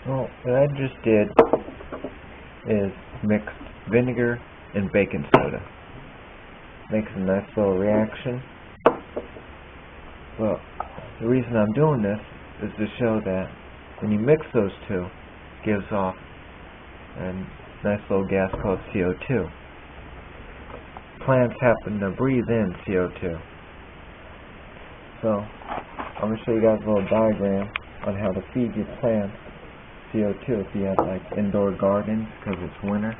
Well, what I just did is mixed vinegar and baking soda. Makes a nice little reaction. Well, the reason I'm doing this is to show that when you mix those two, it gives off a nice little gas called CO2. Plants happen to breathe in CO2. So, I'm going to show you guys a little diagram on how to feed your plants CO2 if you have like indoor gardens because it's winter.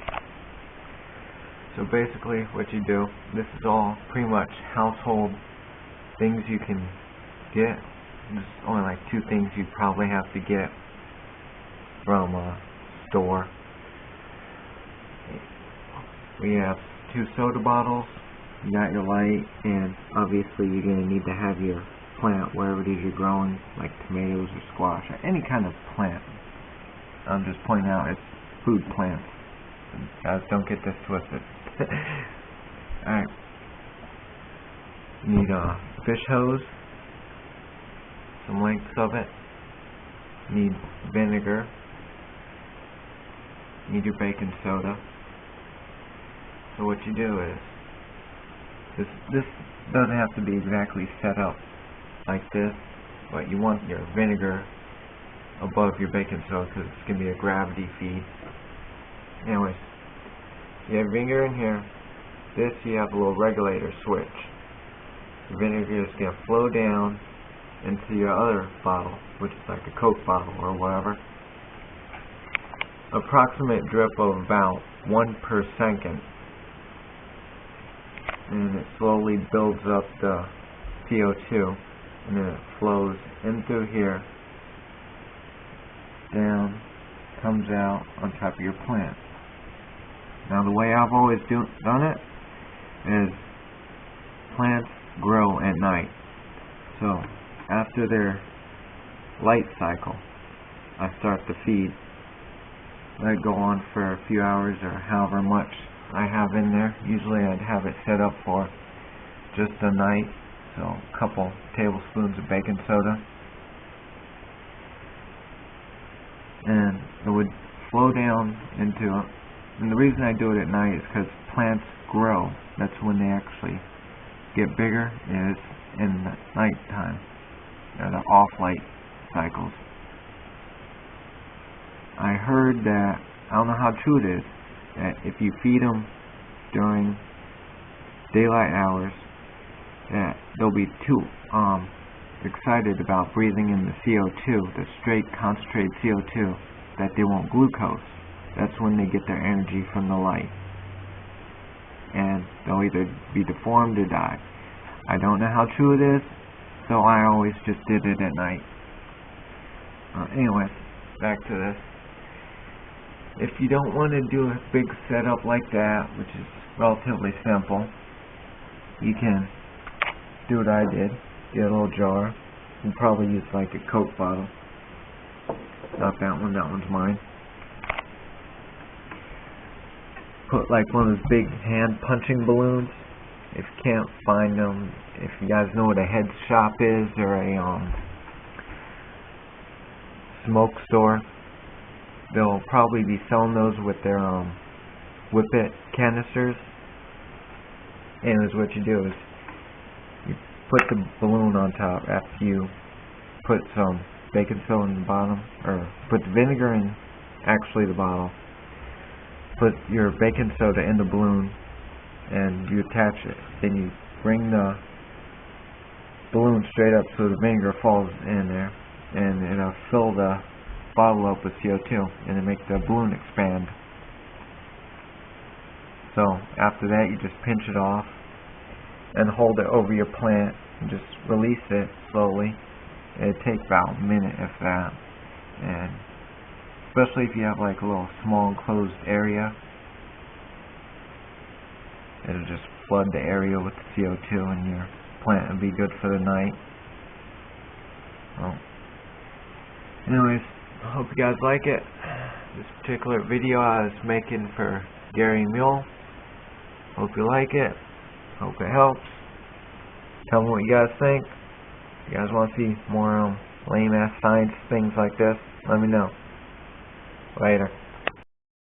So basically what you do, this is all pretty much household things you can get. There's only like 2 things you probably have to get from a store. We have 2 soda bottles, you got your light, and obviously you're going to need to have your plant wherever it is you're growing, like tomatoes or squash or any kind of plant. I'm just pointing out it's food plants. Guys, don't get this twisted. Alright. You need a fish hose, some lengths of it. You need vinegar. You need your baking soda. So what you do is, this doesn't have to be exactly set up like this, but you want your vinegar above your baking soda because it's going to be a gravity feed. Anyways, you have vinegar in here. This you have a little regulator switch. The vinegar is going to flow down into your other bottle, which is like a Coke bottle or whatever. Approximate drip of about 1 per second. And it slowly builds up the CO2 and then it flows in through here, down, comes out on top of your plant. Now the way I've always done it is plants grow at night. So after their light cycle, I start to feed. Let it go on for a few hours or however much I have in there. Usually I'd have it set up for just a night, so a couple tablespoons of baking soda. And it would flow down into it. And the reason I do it at night is because plants grow. That's when they actually get bigger, is in the night time. The off-light cycles. I heard that, I don't know how true it is, that if you feed them during daylight hours, that they'll be too excited about breathing in the CO2, the straight concentrated CO2, that they want glucose. That's when they get their energy from the light. And they'll either be deformed or die. I don't know how true it is, so I always just did it at night. Anyways, back to this. If you don't want to do a big setup like that, which is relatively simple, you can do what I did. Get a little jar. You probably use like a Coke bottle. Not that one, that one's mine. Put like one of those big hand punching balloons. If you can't find them, if you guys know what a head shop is or a smoke store, they'll probably be selling those with their whippet canisters. And what you do is you put the balloon on top after you put some baking soda in the bottom, or put the vinegar in actually the bottle. Put your baking soda in the balloon and you attach it. Then you bring the balloon straight up so the vinegar falls in there, and it'll fill the bottle up with CO2 and then make the balloon expand. So after that, you just pinch it off and hold it over your plant and just release it slowly. It'd take about a minute if that, and especially if you have like a little small enclosed area, it'll just flood the area with the CO2 and your plant will be good for the night. Well, anyways, I hope you guys like it. This particular video I was making for Gary Mule. Hope you like it. Hope it helps. Tell me what you guys think. If you guys want to see more lame ass science things like this, let me know. Later.